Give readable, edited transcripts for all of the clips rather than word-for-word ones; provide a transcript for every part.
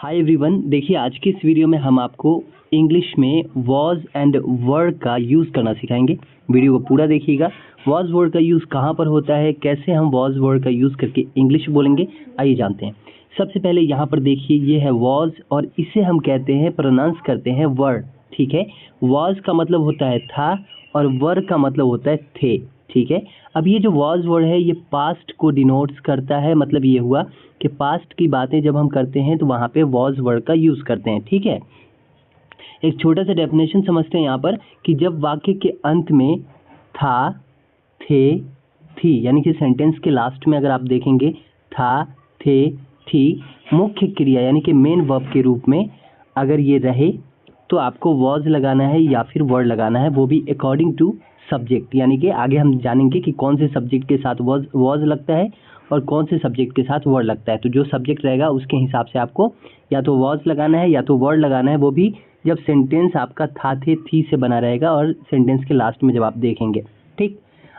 Hi everyone, देखिए आज की इस वीडियो में हम आपको इंग्लिश में वॉज एंड वर का यूज़ करना सिखाएंगे। वीडियो को पूरा देखिएगा। वॉज वर्ड का यूज़ कहाँ पर होता है, कैसे हम वॉज वर्ड का यूज़ करके इंग्लिश बोलेंगे, आइए जानते हैं। सबसे पहले यहाँ पर देखिए, ये है वॉज और इसे हम कहते हैं, प्रोनाउंस करते हैं वर्ड। ठीक है, वॉज का मतलब होता है था और वर का मतलब होता है थे। ठीक है, अब ये जो वॉज वर्ड है ये पास्ट को डिनोट्स करता है। मतलब ये हुआ कि पास्ट की बातें जब हम करते हैं तो वहाँ पे वॉज वर्ड का यूज़ करते हैं। ठीक है, एक छोटा सा डेफिनेशन समझते हैं यहाँ पर कि जब वाक्य के अंत में था, थे, थी, यानी कि सेंटेंस के लास्ट में अगर आप देखेंगे था, थे, थी, मुख्य क्रिया यानी कि मेन वर्ब के रूप में अगर ये रहे तो आपको वॉज लगाना है या फिर वर्ड लगाना है, वो भी अकॉर्डिंग टू सब्जेक्ट। यानी कि आगे हम जानेंगे कि कौन से सब्जेक्ट के साथ वॉज लगता है और कौन से सब्जेक्ट के साथ वर्ड लगता है। तो जो सब्जेक्ट रहेगा उसके हिसाब से आपको या तो वॉज लगाना है या तो वर्ड लगाना है, वो भी जब सेंटेंस आपका था, थे, थी से बना रहेगा और सेंटेंस के लास्ट में जब आप देखेंगे। ठीक,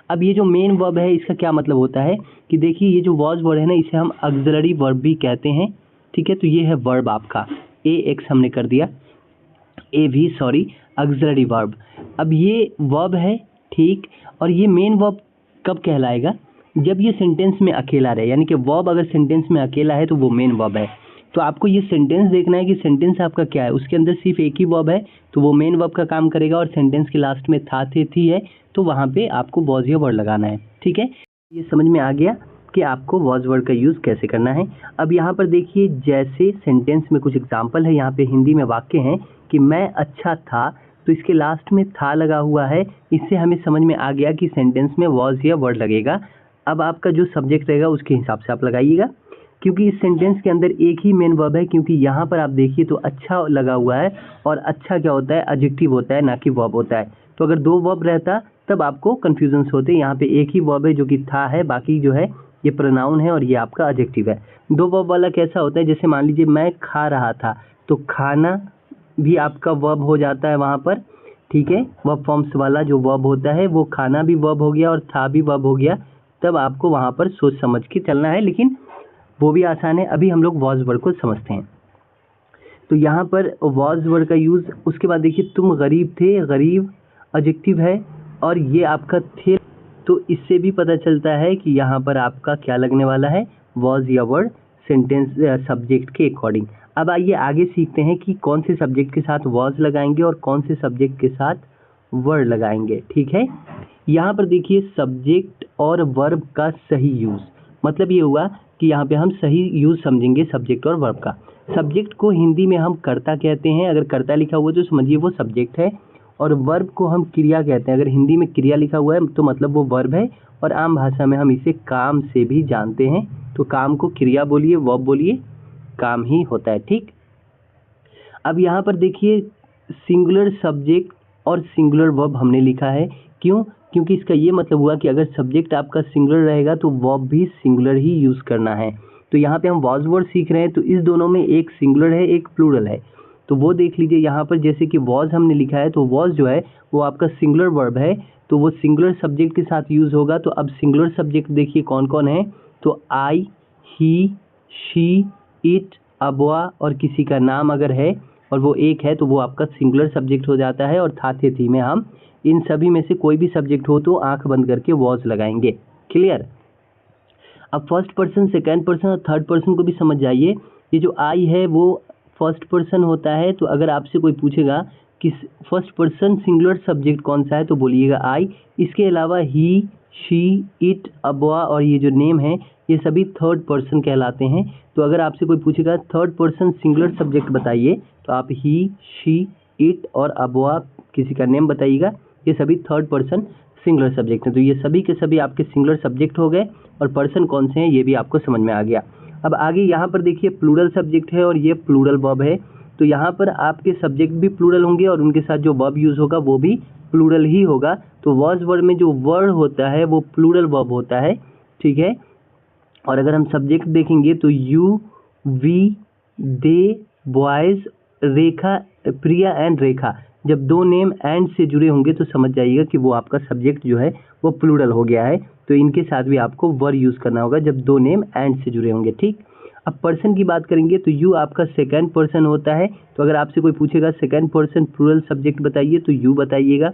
अब ये जो मेन वर्ब है इसका क्या मतलब होता है कि देखिए, ये जो वॉज वर्ड है ना, इसे हम ऑक्सिलरी वर्ब भी कहते हैं। ठीक है, तो ये है वर्ब आपका ए एक्स हमने कर दिया, ऑक्सिलरी वर्ब। अब ये वर्ब है, ठीक, और ये मेन वर्ब कब कहलाएगा, जब ये सेंटेंस में अकेला रहे। यानी कि वर्ब अगर सेंटेंस में अकेला है तो वो मेन वर्ब है। तो आपको ये सेंटेंस देखना है कि सेंटेंस आपका क्या है, उसके अंदर सिर्फ एक ही वर्ब है तो वो मेन वर्ब का काम करेगा, और सेंटेंस के लास्ट में था, थे, थी है तो वहाँ पे आपको वॉज या वर्ड लगाना है। ठीक है, ये समझ में आ गया कि आपको वॉज वर्ड का यूज़ कैसे करना है। अब यहाँ पर देखिए, जैसे सेंटेंस में कुछ एग्जाम्पल है, यहाँ पे हिंदी में वाक्य हैं कि मैं अच्छा था, तो इसके लास्ट में था लगा हुआ है। इससे हमें समझ में आ गया कि सेंटेंस में वॉज या वर्ड लगेगा। अब आपका जो सब्जेक्ट रहेगा उसके हिसाब से आप लगाइएगा, क्योंकि इस सेंटेंस के अंदर एक ही मेन वर्ब है। क्योंकि यहाँ पर आप देखिए तो अच्छा लगा हुआ है, और अच्छा क्या होता है, एडजेक्टिव होता है, ना कि वर्ब होता है। तो अगर दो वर्ब रहता तब आपको कन्फ्यूजन होते। यहाँ पे एक ही वर्ब है जो कि था है, बाकी जो है ये प्रोनाउन है और ये आपका एडजेक्टिव है। दो वर्ब वाला कैसा होता है, जैसे मान लीजिए मैं खा रहा था, तो खाना भी आपका वर्ब हो जाता है वहाँ पर। ठीक है, वर्ब फॉर्म्स वाला जो वर्ब होता है वो खाना भी वर्ब हो गया और था भी वर्ब हो गया। तब आपको वहाँ पर सोच समझ के चलना है, लेकिन वो भी आसान है। अभी हम लोग वॉज वर्ड को समझते हैं। तो यहाँ पर वॉज वर्ड का यूज़, उसके बाद देखिए तुम गरीब थे, गरीब एडजेक्टिव है और ये आपका थे, तो इससे भी पता चलता है कि यहाँ पर आपका क्या लगने वाला है, वॉज या वर्ड, सेंटेंस सब्जेक्ट के अकॉर्डिंग। अब आइए आगे सीखते हैं कि कौन से सब्जेक्ट के साथ वॉज लगाएंगे और कौन से सब्जेक्ट के साथ वर्ड लगाएंगे। ठीक है, यहाँ पर देखिए सब्जेक्ट और वर्ब का सही यूज़, मतलब ये हुआ कि यहाँ पे हम सही यूज़ समझेंगे सब्जेक्ट और वर्ब का। सब्जेक्ट को हिंदी में हम कर्ता कहते हैं, अगर कर्ता लिखा हुआ है तो समझिए वो सब्जेक्ट है, और वर्ब को हम क्रिया कहते हैं। अगर हिंदी में क्रिया लिखा हुआ है तो मतलब वो वर्ब है, और आम भाषा में हम इसे काम से भी जानते हैं। तो काम को क्रिया बोलिए, वर्ब बोलिए, काम ही होता है। ठीक, अब यहाँ पर देखिए सिंगुलर सब्जेक्ट और सिंगुलर वर्ब हमने लिखा है। क्यों, क्योंकि इसका ये मतलब हुआ कि अगर सब्जेक्ट आपका सिंगुलर रहेगा तो वर्ब भी सिंगुलर ही यूज़ करना है। तो यहाँ पे हम वॉज वर्ड सीख रहे हैं, तो इस दोनों में एक सिंगुलर है एक प्लूरल है। तो वो देख लीजिए यहाँ पर, जैसे कि वॉज हमने लिखा है तो वॉज जो है वो आपका सिंगुलर वर्ब है, तो वो सिंगुलर सब्जेक्ट के साथ यूज़ होगा। तो अब सिंगुलर सब्जेक्ट देखिए कौन कौन है, तो आई, ही, शी, इट, अबवा, और किसी का नाम अगर है और वो एक है तो वो आपका सिंगुलर सब्जेक्ट हो जाता है। और था, थे, थी में हम इन सभी में से कोई भी सब्जेक्ट हो तो आंख बंद करके वॉज लगाएंगे। क्लियर। अब फर्स्ट पर्सन, सेकंड पर्सन और थर्ड पर्सन को भी समझ जाइए। ये जो आई है वो फर्स्ट पर्सन होता है, तो अगर आपसे कोई पूछेगा कि फर्स्ट पर्सन सिंगुलर सब्जेक्ट कौन सा है तो बोलिएगा आई। इसके अलावा ही, शी, इट, अबवा और ये जो नेम है ये सभी थर्ड पर्सन कहलाते हैं। तो अगर आपसे कोई पूछेगा थर्ड पर्सन सिंगुलर सब्जेक्ट बताइए, तो आप ही, शी, इट और अबवा किसी का नेम बताइएगा। ये सभी थर्ड पर्सन सिंगुलर सब्जेक्ट हैं। तो ये सभी के सभी आपके सिंगुलर सब्जेक्ट हो गए, और पर्सन कौन से हैं ये भी आपको समझ में आ गया। अब आगे यहाँ पर देखिए प्लूरल सब्जेक्ट है और ये प्लूरल वर्ब है। तो यहाँ पर आपके सब्जेक्ट भी प्लूरल होंगे और उनके साथ जो वर्ब यूज़ होगा वो भी प्लूरल ही होगा। तो वॉज वर्ड में जो वर्ड होता है वो प्लूरल वर्ब होता है। ठीक है, और अगर हम सब्जेक्ट देखेंगे तो you, we, they, boys, Rekha, Priya and Rekha, जब दो नेम एंड से जुड़े होंगे तो समझ जाइएगा कि वो आपका सब्जेक्ट जो है वो प्लूरल हो गया है। तो इनके साथ भी आपको वर यूज़ करना होगा जब दो नेम एंड से जुड़े होंगे। ठीक, अब पर्सन की बात करेंगे तो यू आपका सेकंड पर्सन होता है, तो अगर आपसे कोई पूछेगा सेकंड पर्सन प्लूरल सब्जेक्ट बताइए तो यू बताइएगा।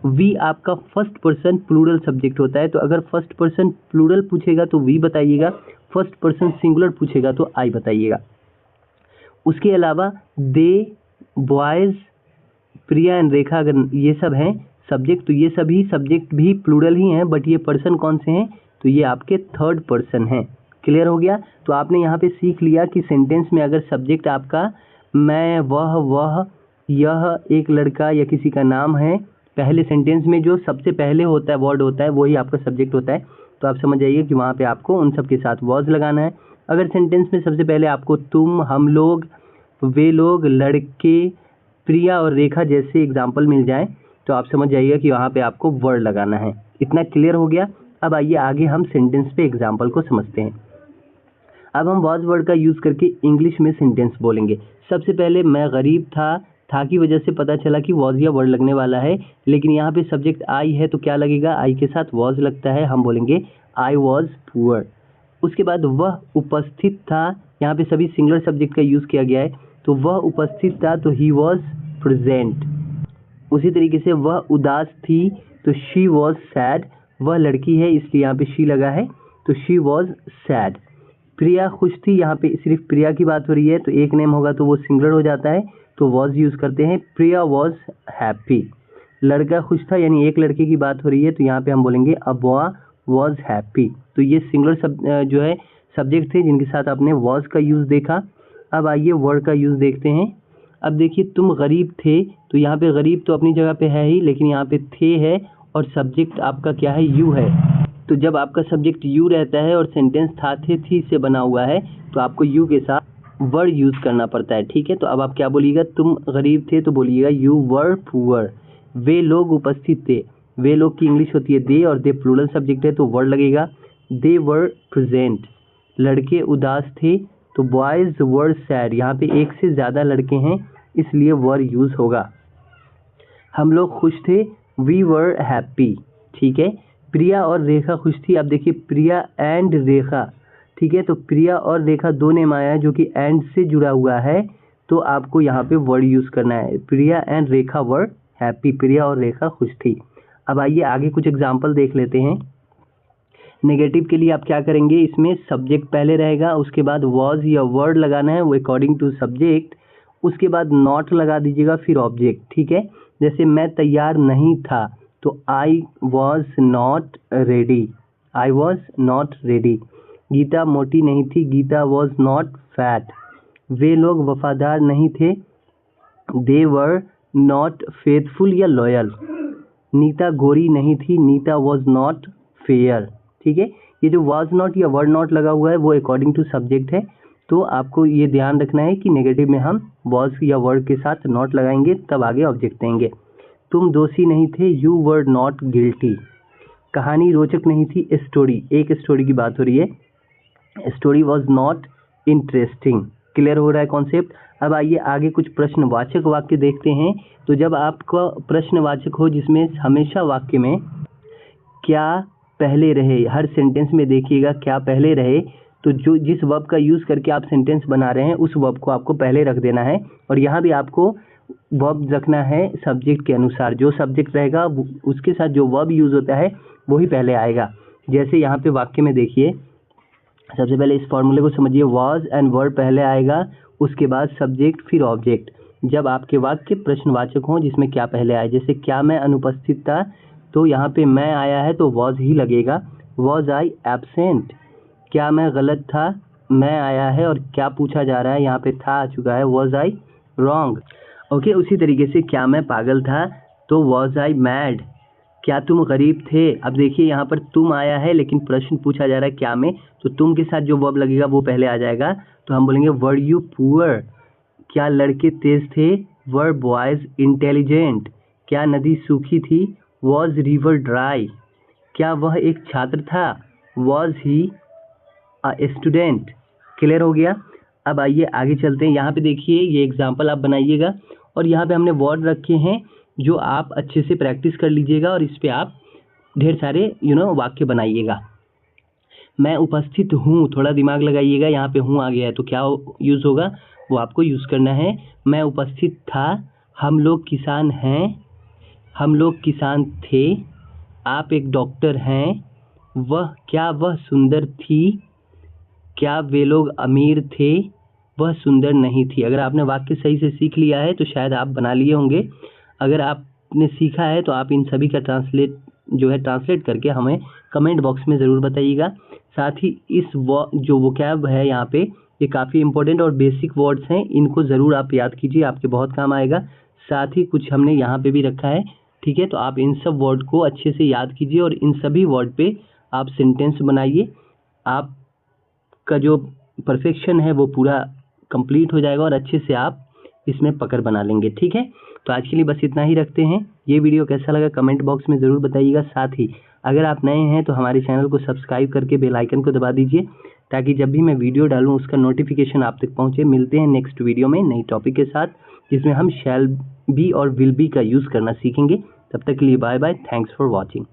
वी आपका फर्स्ट पर्सन प्लूरल सब्जेक्ट होता है, तो अगर फर्स्ट पर्सन प्लूरल पूछेगा तो वी बताइएगा, फर्स्ट पर्सन सिंगुलर पूछेगा तो आई बताइएगा। उसके अलावा दे, बॉयज़, प्रिया एंड रेखा अगर ये सब हैं सब्जेक्ट, तो ये सभी सब्जेक्ट भी प्लूरल ही हैं, बट ये पर्सन कौन से हैं, तो ये आपके थर्ड पर्सन हैं। क्लियर हो गया। तो आपने यहाँ पे सीख लिया कि सेंटेंस में अगर सब्जेक्ट आपका मैं, वह, यह, एक लड़का या किसी का नाम है, पहले सेंटेंस में जो सबसे पहले होता है वर्ड होता है वही आपका सब्जेक्ट होता है, तो आप समझ जाइए कि वहाँ पे आपको उन सब के साथ वॉज लगाना है। अगर सेंटेंस में सबसे पहले आपको तुम, हम लोग, वे लोग, लड़के, प्रिया और रेखा जैसे एग्जाम्पल मिल जाए तो आप समझ जाइएगा कि वहाँ पे आपको वर्ड लगाना है। इतना क्लियर हो गया। अब आइए आगे हम सेंटेंस पे एग्जाम्पल को समझते हैं। अब हम वॉज वर्ड का यूज़ करके इंग्लिश में सेंटेंस बोलेंगे। सबसे पहले मैं गरीब था की वजह से पता चला कि वॉज या वर्ड लगने वाला है, लेकिन यहाँ पे सब्जेक्ट आई है तो क्या लगेगा, आई के साथ वॉज लगता है, हम बोलेंगे आई वॉज पुअर। उसके बाद वह उपस्थित था, यहाँ पे सभी सिंगुलर सब्जेक्ट का यूज़ किया गया है, तो वह उपस्थित था तो ही वॉज प्रेजेंट। उसी तरीके से वह उदास थी तो शी वॉज सैड, वह लड़की है इसलिए यहाँ पे शी लगा है तो शी वॉज सैड। प्रिया खुश थी, यहाँ पे सिर्फ प्रिया की बात हो रही है तो एक नेम होगा तो वो सिंगुलर हो जाता है तो वॉज यूज़ करते हैं। प्रिया वॉज हैप्पी। लड़का खुश था यानी एक लड़के की बात हो रही है तो यहाँ पे हम बोलेंगे अ बॉय वॉज हैप्पी। तो ये सिंगुलर जो है सब्जेक्ट थे जिनके साथ आपने वॉज का यूज़ देखा। अब आइए वर्ड का यूज़ देखते हैं। अब देखिए तुम गरीब थे, तो यहाँ पे गरीब तो अपनी जगह पे है ही, लेकिन यहाँ पे थे है और सब्जेक्ट आपका क्या है, यू है। तो जब आपका सब्जेक्ट यू रहता है और सेंटेंस था, थे, थी से बना हुआ है तो आपको यू के साथ वर्ड यूज़ करना पड़ता है। ठीक है, तो अब आप क्या बोलिएगा, तुम गरीब थे तो बोलिएगा यू वर पुअर। वे लोग उपस्थित थे, वे लोग की इंग्लिश होती है दे और दे प्लूरल सब्जेक्ट है तो वर्ड लगेगा दे वर प्रेजेंट। लड़के उदास थे तो बॉयज़ वर सैड, यहाँ पे एक से ज़्यादा लड़के हैं इसलिए वर्ड यूज़ होगा। हम लोग खुश थे, वी वर हैप्पी। ठीक है, प्रिया और रेखा खुश थी। अब देखिए प्रिया एंड रेखा, ठीक है, तो प्रिया और रेखा दो नेम आया है जो कि एंड से जुड़ा हुआ है तो आपको यहाँ पे वर्ड यूज़ करना है प्रिया एंड रेखा वर हैप्पी। प्रिया और रेखा खुश थी। अब आइए आगे कुछ एग्जाम्पल देख लेते हैं। नेगेटिव के लिए आप क्या करेंगे, इसमें सब्जेक्ट पहले रहेगा, उसके बाद वॉज या वर्ड लगाना है वो अकॉर्डिंग टू सब्जेक्ट, उसके बाद नॉट लगा दीजिएगा फिर ऑब्जेक्ट। ठीक है, जैसे मैं तैयार नहीं था तो I was not ready, I was not ready. Geeta मोटी नहीं थी, गीता वॉज नॉट फैट। वे लोग वफादार नहीं थे, दे वर नॉट फेथफुल या लॉयल। नीता गोरी नहीं थी, नीता वॉज नॉट फेयर। ठीक है, ये जो वॉज नॉट या वर्ड नॉट लगा हुआ है वो अकॉर्डिंग टू सब्जेक्ट है, तो आपको ये ध्यान रखना है कि नेगेटिव में हम वॉज या वर्ड के साथ नॉट लगाएंगे तब आगे ऑब्जेक्ट देंगे। तुम दोषी नहीं थे, यू वर नॉट गिल्टी। कहानी रोचक नहीं थी, स्टोरी, एक स्टोरी की बात हो रही है, story was not interesting. Clear हो रहा है कॉन्सेप्ट। अब आइए आगे कुछ प्रश्नवाचक वाक्य देखते हैं। तो जब आपका प्रश्नवाचक हो जिसमें हमेशा वाक्य में क्या पहले रहे, हर सेंटेंस में देखिएगा क्या पहले रहे, तो जो जिस वर्ब का यूज़ करके आप सेंटेंस बना रहे हैं उस वर्ब को आपको पहले रख देना है और यहाँ भी आपको वर्ब रखना है सब्जेक्ट के अनुसार। जो सब्जेक्ट रहेगा उसके साथ जो वर्ब यूज़ होता है वही पहले आएगा। जैसे यहाँ पे वाक्य में देखिए, सबसे पहले इस फॉर्मूले को समझिए, वॉज एंड वर्ड पहले आएगा, उसके बाद सब्जेक्ट फिर ऑब्जेक्ट। जब आपके वाक्य प्रश्नवाचक हों जिसमें क्या पहले आए, जैसे क्या मैं अनुपस्थित था तो यहाँ पे मैं आया है तो वॉज ही लगेगा, वॉज आई एब्सेंट। क्या मैं गलत था, मैं आया है और क्या पूछा जा रहा है यहाँ पे था आ चुका है, वॉज आई रॉन्ग। ओके, उसी तरीके से क्या मैं पागल था तो वॉज आई मैड। क्या तुम गरीब थे, अब देखिए यहाँ पर तुम आया है लेकिन प्रश्न पूछा जा रहा है क्या में, तो तुम के साथ जो वर्ब लगेगा वो पहले आ जाएगा तो हम बोलेंगे वर यू पुअर। क्या लड़के तेज थे, वर बॉयज इंटेलिजेंट। क्या नदी सूखी थी, वॉज रिवर ड्राई। क्या वह एक छात्र था, was he a student. Clear हो गया। अब आइए आगे चलते हैं। यहाँ पे देखिए ये एग्जाम्पल आप बनाइएगा और यहाँ पे हमने वर्ड रखे हैं जो आप अच्छे से प्रैक्टिस कर लीजिएगा और इस पे आप ढेर सारे वाक्य बनाइएगा। मैं उपस्थित हूँ, थोड़ा दिमाग लगाइएगा, यहाँ पे हूँ आ गया है तो क्या यूज़ होगा वो आपको यूज़ करना है। मैं उपस्थित था, हम लोग किसान हैं, हम लोग किसान थे, आप एक डॉक्टर हैं, वह सुंदर थी, क्या वे लोग अमीर थे, वह सुंदर नहीं थी। अगर आपने वाक्य सही से सीख लिया है तो शायद आप बना लिए होंगे। अगर आपने सीखा है तो आप इन सभी का ट्रांसलेट करके हमें कमेंट बॉक्स में ज़रूर बताइएगा। साथ ही इस जो वोकैब है यहाँ पे, ये काफ़ी इंपॉर्टेंट और बेसिक वर्ड्स हैं, इनको ज़रूर आप याद कीजिए, आपके बहुत काम आएगा। साथ ही कुछ हमने यहाँ पे भी रखा है, ठीक है। तो आप इन सब वर्ड को अच्छे से याद कीजिए और इन सभी वर्ड पे आप सेंटेंस बनाइए। आप का जो परफेक्शन है वो पूरा कंप्लीट हो जाएगा और अच्छे से आप इसमें पकड़ बना लेंगे, ठीक है। तो आज के लिए बस इतना ही रखते हैं। ये वीडियो कैसा लगा कमेंट बॉक्स में ज़रूर बताइएगा। साथ ही अगर आप नए हैं तो हमारे चैनल को सब्सक्राइब करके बेल आइकन को दबा दीजिए, ताकि जब भी मैं वीडियो डालूँ उसका नोटिफिकेशन आप तक पहुँचे। मिलते हैं नेक्स्ट वीडियो में नई टॉपिक के साथ, जिसमें हम शैल बी और विल बी का यूज़ करना सीखेंगे। तब तक के लिए bye bye, thanks for watching.